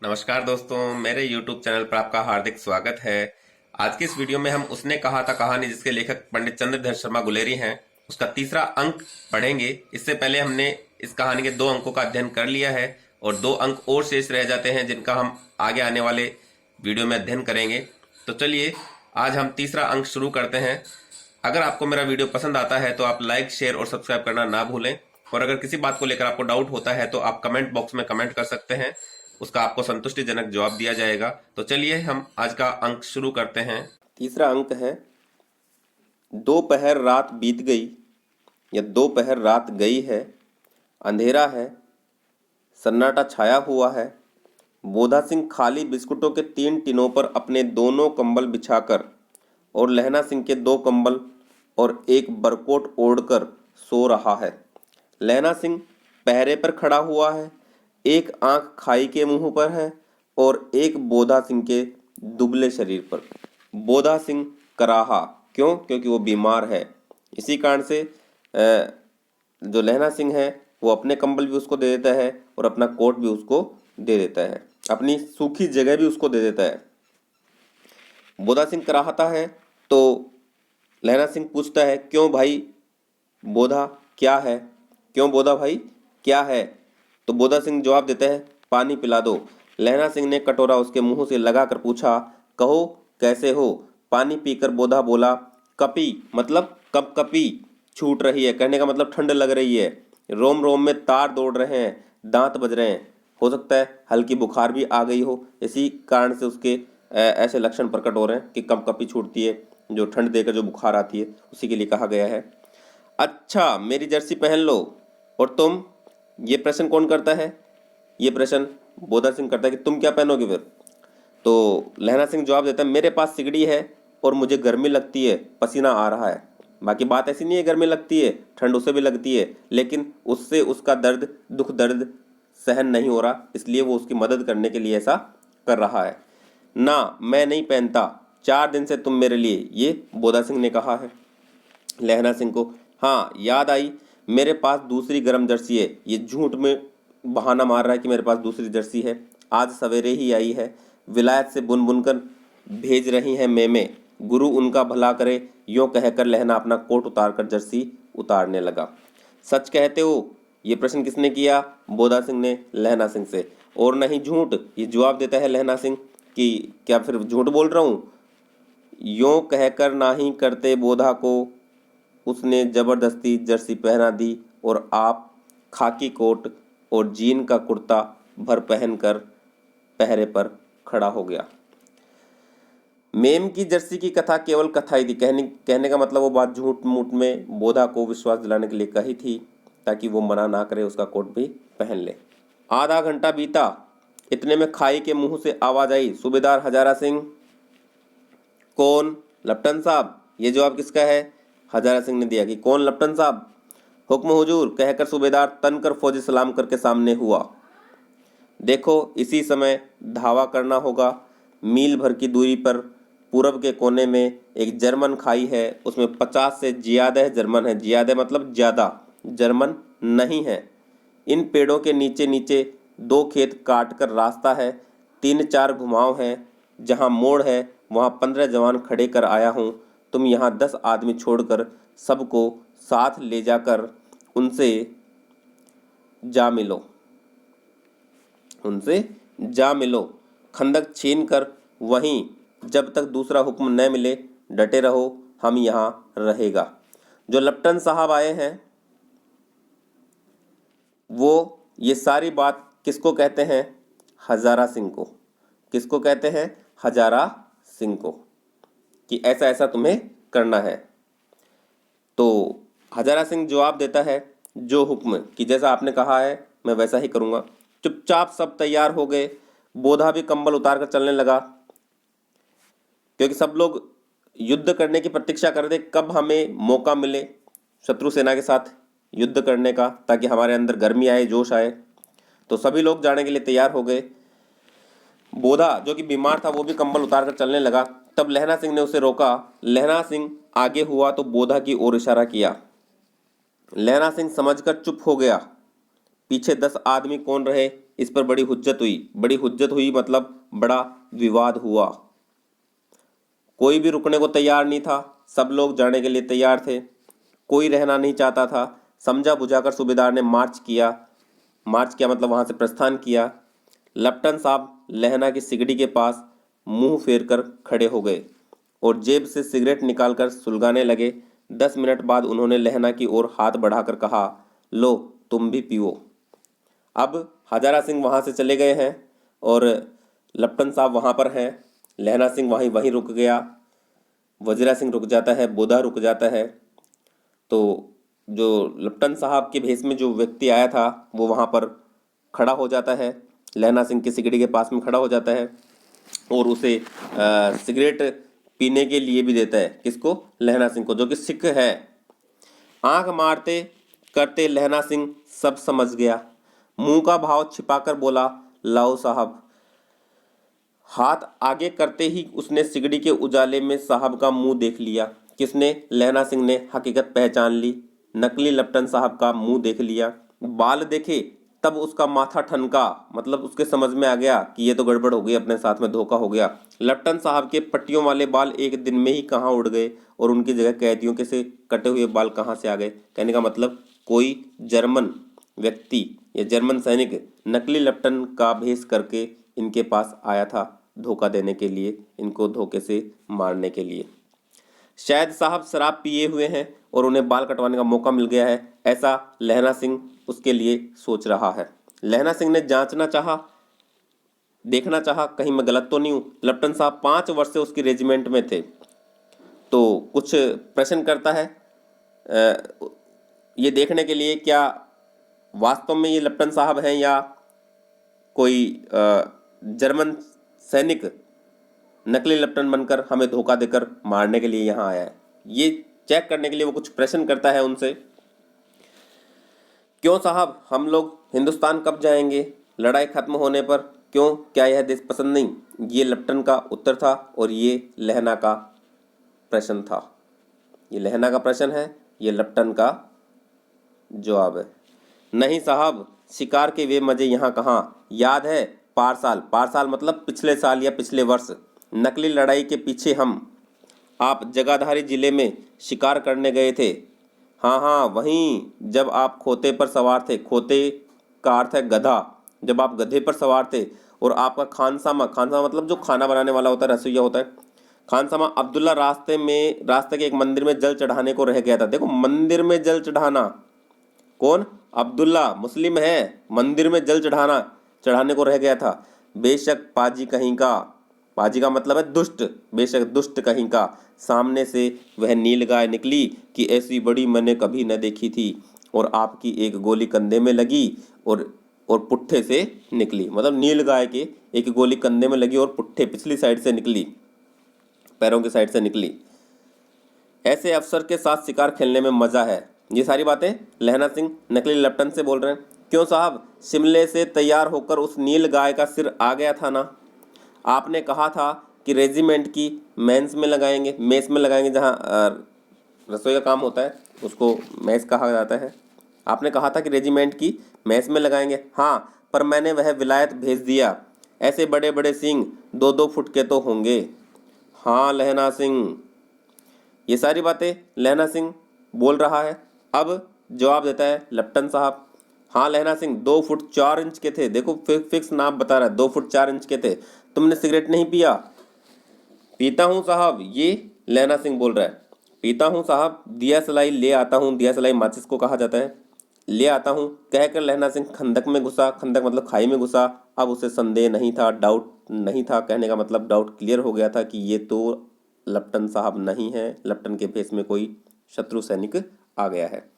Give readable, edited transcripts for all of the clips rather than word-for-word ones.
नमस्कार दोस्तों, मेरे YouTube चैनल पर आपका हार्दिक स्वागत है। आज की इस वीडियो में हम उसने कहा था कहानी, जिसके लेखक पंडित चंद्रधर शर्मा गुलेरी हैं, उसका तीसरा अंक पढ़ेंगे। इससे पहले हमने इस कहानी के 2 अंकों का अध्ययन कर लिया है और 2 अंक और शेष रह जाते हैं, जिनका हम आगे आने वाले वीडियो में अध्ययन करेंगे। तो चलिए आज हम तीसरा अंक शुरू करते हैं। अगर आपको मेरा वीडियो पसंद आता है तो आप लाइक, शेयर और सब्सक्राइब करना ना भूलें। और अगर किसी बात को लेकर आपको डाउट होता है तो आप कमेंट बॉक्स में कमेंट कर सकते हैं, उसका आपको संतुष्टिजनक जवाब दिया जाएगा। तो चलिए हम आज का अंक शुरू करते हैं। तीसरा अंक है, दोपहर रात बीत गई या दोपहर रात गई है, अंधेरा है, सन्नाटा छाया हुआ है। बोधा सिंह खाली बिस्कुटों के 3 टिनों पर अपने दोनों कंबल बिछाकर और लहना सिंह के 2 कंबल और एक बरकोट ओढ़कर सो रहा है। लहना सिंह पहरे पर खड़ा हुआ है, एक आंख खाई के मुंह पर है और एक बोधा सिंह के दुबले शरीर पर। बोधा सिंह कराहा, क्यों? क्योंकि वो बीमार है। इसी कारण से जो लहना सिंह है वो अपने कंबल भी उसको दे देता है और अपना कोट भी उसको दे देता है, अपनी सूखी जगह भी उसको दे देता है। बोधा सिंह कराहता है तो लहना सिंह पूछता है, क्यों भाई बोधा, क्या है? क्यों बोधा भाई, क्या है? तो बोधा सिंह जवाब देता है, पानी पिला दो। लहना सिंह ने कटोरा उसके मुंह से लगाकर पूछा, कहो कैसे हो? पानी पीकर बोधा बोला, कपी मतलब कपकपी छूट रही है, कहने का मतलब ठंड लग रही है, रोम रोम में तार दौड़ रहे हैं, दांत बज रहे हैं, हो सकता है हल्की बुखार भी आ गई हो। इसी कारण से उसके ऐसे लक्षण प्रकट हो रहे हैं कि कपकपी छूटती है, जो ठंड देकर जो बुखार आती है, उसी के लिए कहा गया है। अच्छा, मेरी जर्सी पहन लो। और तुम? ये प्रश्न कौन करता है? ये प्रश्न बोधा सिंह करता है कि तुम क्या पहनोगे फिर? तो लहना सिंह जवाब देता है, मेरे पास सिगड़ी है और मुझे गर्मी लगती है, पसीना आ रहा है। बाकी बात ऐसी नहीं है, गर्मी लगती है, ठंड उसे भी लगती है, लेकिन उससे उसका दर्द, दुख दर्द सहन नहीं हो रहा, इसलिए वो उसकी मदद करने के लिए ऐसा कर रहा है। ना, मैं नहीं पहनता, 4 दिन से तुम मेरे लिए, ये बोधा सिंह ने कहा है लहना सिंह को। हाँ, याद आई, मेरे पास दूसरी गर्म जर्सी है। ये झूठ में बहाना मार रहा है कि मेरे पास दूसरी जर्सी है, आज सवेरे ही आई है, विलायत से बुन बुनकर भेज रही हैं मेमे, गुरु उनका भला करे। यूँ कहकर लहना अपना कोट उतारकर जर्सी उतारने लगा। सच कहते हो? ये प्रश्न किसने किया? बोधा सिंह ने लहना सिंह से। और नहीं झूठ, ये जवाब देता है लहना सिंह कि क्या फिर झूठ बोल रहा हूँ? यूँ कहकर नाही करते बोधा को उसने जबरदस्ती जर्सी पहना दी और आप खाकी कोट और जीन का कुर्ता भर पहनकर पहरे पर खड़ा हो गया। मेम की जर्सी की कथा केवल कथा ही थी, कहने का मतलब वो बात झूठ मूठ में बोधा को विश्वास दिलाने के लिए कही थी, ताकि वो मना ना करे, उसका कोट भी पहन ले। आधा घंटा बीता, इतने में खाई के मुंह से आवाज आई, सूबेदार हजारा सिंह। कौन? लपटन साहब। ये जवाब किसका है? हजारा सिंह ने दिया कि कौन लपटन साहब? हुक्म हुजूर, कहकर सूबेदार तनकर फौजी सलाम करके सामने हुआ। देखो, इसी समय धावा करना होगा। मील भर की दूरी पर पूरब के कोने में एक जर्मन खाई है, उसमें 50 से ज्यादा जर्मन है। ज्यादा मतलब ज्यादा, जर्मन नहीं है। इन पेड़ों के नीचे नीचे 2 खेत काट कर रास्ता है, 3-4 घुमाव हैं, जहाँ मोड़ है वहाँ 15 जवान खड़े कर आया हूँ। तुम यहाँ 10 आदमी छोड़कर सबको साथ ले जाकर उनसे जा मिलो, उनसे जा मिलो। खंदक छीन कर वहीं जब तक दूसरा हुक्म न मिले डटे रहो, हम यहाँ रहेगा। जो लपटन साहब आए हैं वो ये सारी बात किसको कहते हैं? हजारा सिंह को। किसको कहते हैं? हजारा सिंह को, कि ऐसा ऐसा तुम्हें करना है। तो हजारा सिंह जवाब देता है, जो हुक्म, कि जैसा आपने कहा है मैं वैसा ही करूँगा। चुपचाप सब तैयार हो गए। बोधा भी कंबल उतार कर चलने लगा, क्योंकि सब लोग युद्ध करने की प्रतीक्षा कर रहे थे, कब हमें मौका मिले शत्रु सेना के साथ युद्ध करने का, ताकि हमारे अंदर गर्मी आए, जोश आए। तो सभी लोग जाने के लिए तैयार हो गए। बोधा जो कि बीमार था वो भी कंबल उतार कर चलने लगा। तब लहना सिंह ने उसे रोका। लहना सिंह आगे हुआ तो बोधा की ओर इशारा किया। लहना सिंह समझकर चुप हो गया। पीछे 10 आदमी कौन रहे, इस पर बड़ी हुज्जत हुई। बड़ी हुज्जत हुई मतलब बड़ा विवाद हुआ। कोई भी रुकने को तैयार नहीं था, सब लोग जाने के लिए तैयार थे, कोई रहना नहीं चाहता था। समझा बुझाकर सूबेदार ने मार्च किया मतलब वहां से प्रस्थान किया। लेफ्टिनेंट साहब लहना की सिगड़ी के पास मुंह फेर कर खड़े हो गए और जेब से सिगरेट निकालकर सुलगाने लगे। 10 मिनट बाद उन्होंने लहना की ओर हाथ बढ़ाकर कहा, लो तुम भी पियो। अब हजारा सिंह वहां से चले गए हैं और लेफ्टिनेंट साहब वहां पर हैं। लहना सिंह वहीं वहीं रुक गया, वजीरा सिंह रुक जाता है, बोधा रुक जाता है। तो जो लेफ्टिनेंट साहब के भेष में जो व्यक्ति आया था वो वहां पर खड़ा हो जाता है, लहना सिंह की सिगड़ी के पास में खड़ा हो जाता है और उसे सिगरेट पीने के लिए भी देता है। किसको? लहना सिंह को, जो कि सिख है। आंख मारते करते लहना सिंह सब समझ गया, मुंह का भाव छिपाकर बोला, लाओ साहब। हाथ आगे करते ही उसने सिगड़ी के उजाले में साहब का मुंह देख लिया। किसने? लहना सिंह ने हकीकत पहचान ली। नकली लेफ्टिनेंट साहब का मुंह देख लिया। बाल देखे तब उसका माथा ठनका, मतलब उसके समझ में आ गया कि ये तो गड़बड़ हो गई, अपने साथ में धोखा हो गया। लेफ्टिनेंट साहब के पट्टियों वाले बाल एक दिन में ही कहाँ उड़ गए और उनकी जगह कैदियों के से कटे हुए बाल कहाँ से आ गए। कहने का मतलब कोई जर्मन व्यक्ति या जर्मन सैनिक नकली लेफ्टिनेंट का भेष करके इनके पास आया था, धोखा देने के लिए, इनको धोखे से मारने के लिए। शायद साहब शराब पिए हुए हैं और उन्हें बाल कटवाने का मौका मिल गया है, ऐसा लहना सिंह उसके लिए सोच रहा है। लहना सिंह ने जांचना चाहा, देखना चाहा कहीं मैं गलत तो नहीं हूँ। लेफ्टिनेंट साहब 5 वर्ष से उसकी रेजिमेंट में थे, तो कुछ प्रश्न करता है ये देखने के लिए क्या वास्तव में ये लेफ्टिनेंट साहब हैं या कोई जर्मन सैनिक नकली लेफ्टिनेंट बनकर हमें धोखा देकर मारने के लिए यहाँ आया है। ये चेक करने के लिए वो कुछ प्रश्न करता है उनसे। क्यों साहब, हम लोग हिंदुस्तान कब जाएंगे? लड़ाई खत्म होने पर। क्यों, क्या यह देश पसंद नहीं? ये लेफ्टिनेंट का उत्तर था और ये लहना का प्रश्न था। ये लहना का प्रश्न है, ये लेफ्टिनेंट का जवाब है। नहीं साहब, शिकार के वे मजे यहाँ कहाँ। याद है पारसाल? पारसाल मतलब पिछले साल या पिछले वर्ष नकली लड़ाई के पीछे आप जगाधारी जिले में शिकार करने गए थे। हाँ हाँ वहीं, जब आप खोते पर सवार थे। खोते का अर्थ है गधा। जब आप गधे पर सवार थे और आपका खानसामा मतलब जो खाना बनाने वाला होता है, रसोइया होता है, खानसामा अब्दुल्ला रास्ते के एक मंदिर में जल चढ़ाने को रह गया था। देखो, मंदिर में जल चढ़ाना। कौन? अब्दुल्ला मुस्लिम है, मंदिर में जल चढ़ाने को रह गया था। बेशक पाजी कहीं का, पाजी का मतलब है दुष्ट, बेशक दुष्ट कहीं का, सामने से वह नीलगाय निकली कि ऐसी बड़ी मैंने कभी न देखी थी और आपकी एक गोली कंधे में लगी और पुट्ठे से निकली। मतलब नीलगाय के एक गोली कंधे में लगी और पुट्ठे पिछली साइड से निकली, पैरों की साइड से निकली। ऐसे अफसर के साथ शिकार खेलने में मज़ा है। ये सारी बातें लहना सिंह नकली लेफ्टिनेंट से बोल रहे हैं। क्यों साहब, शिमले से तैयार होकर उस नील गाय का सिर आ गया था ना। आपने कहा था कि रेजिमेंट की मेस में लगाएंगे, जहाँ रसोई का काम होता है उसको मेस कहा जाता है। आपने कहा था कि रेजिमेंट की मेस में लगाएंगे। हाँ, पर मैंने वह विलायत भेज दिया। ऐसे बड़े बड़े सींग 2-2 फुट के तो होंगे। हाँ लहना सिंह, ये सारी बातें लहना सिंह बोल रहा है। अब जवाब देता है लेफ्टिनेंट साहब। हाँ लहना सिंह, 2 फुट 4 इंच के थे। देखो फिक्स नाप बता रहा है, 2 फुट 4 इंच के थे। तुमने सिगरेट नहीं पिया? पीता हूँ साहब, ये लहना सिंह बोल रहा है। पीता हूँ साहब, दिया सलाई ले आता हूँ। दिया सलाई माचिस को कहा जाता है। ले आता हूँ कहकर लहना सिंह खंदक में घुसा। खंदक मतलब खाई में घुसा। अब उसे संदेह नहीं था, डाउट नहीं था। कहने का मतलब डाउट क्लियर हो गया था कि ये तो लेफ्टिनेंट साहब नहीं है, लेफ्टिनेंट के भेष में कोई शत्रु सैनिक आ गया है।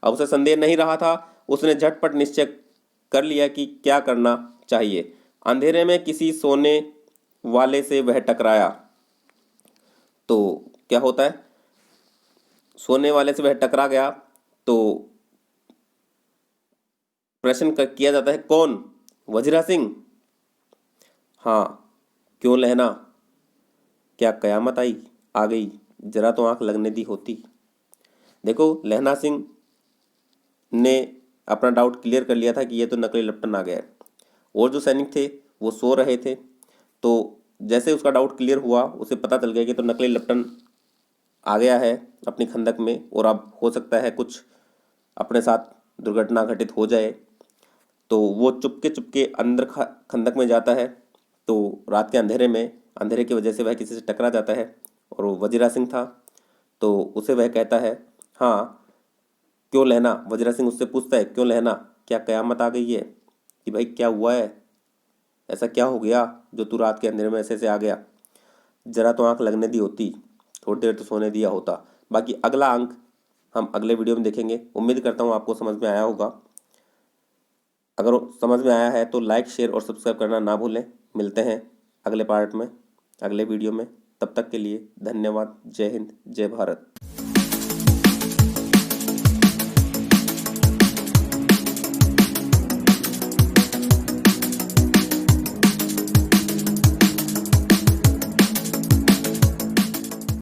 अब उसे संदेह नहीं रहा था। उसने झटपट निश्चय कर लिया कि क्या करना चाहिए। अंधेरे में किसी सोने वाले से वह टकराया। तो क्या होता है, सोने वाले से वह टकरा गया तो प्रश्न किया जाता है, कौन? वजीरा सिंह। हाँ, क्यों लहना, क्या कयामत आ गई? जरा तो आंख लगने दी होती। देखो, लहना सिंह ने अपना डाउट क्लियर कर लिया था कि ये तो नकली लेप्टन आ गया है। और जो सैनिक थे वो सो रहे थे, तो जैसे उसका डाउट क्लियर हुआ उसे पता चल गया कि तो नकली लेप्टन आ गया है अपनी खंदक में, और अब हो सकता है कुछ अपने साथ दुर्घटना घटित हो जाए। तो वो चुपके चुपके अंदर खंदक में जाता है। तो रात के अंधेरे में, अंधेरे की वजह से वह किसी से टकरा जाता है, और वो वजीरा सिंह था। तो उसे वह कहता है, हाँ क्यों लहना। वजीरा सिंह उससे पूछता है, क्यों लहना, क्या कयामत आ गई है? कि भाई क्या हुआ है, ऐसा क्या हो गया जो तू रात के अंधेरे में ऐसे से आ गया? जरा तो आंख लगने दी होती, थोड़ी देर तो सोने दिया होता। बाकी अगला अंक हम अगले वीडियो में देखेंगे। उम्मीद करता हूँ आपको समझ में आया होगा। अगर समझ में आया है तो लाइक, शेयर और सब्सक्राइब करना ना भूलें। मिलते हैं अगले पार्ट में, अगले वीडियो में। तब तक के लिए धन्यवाद। जय हिंद, जय भारत।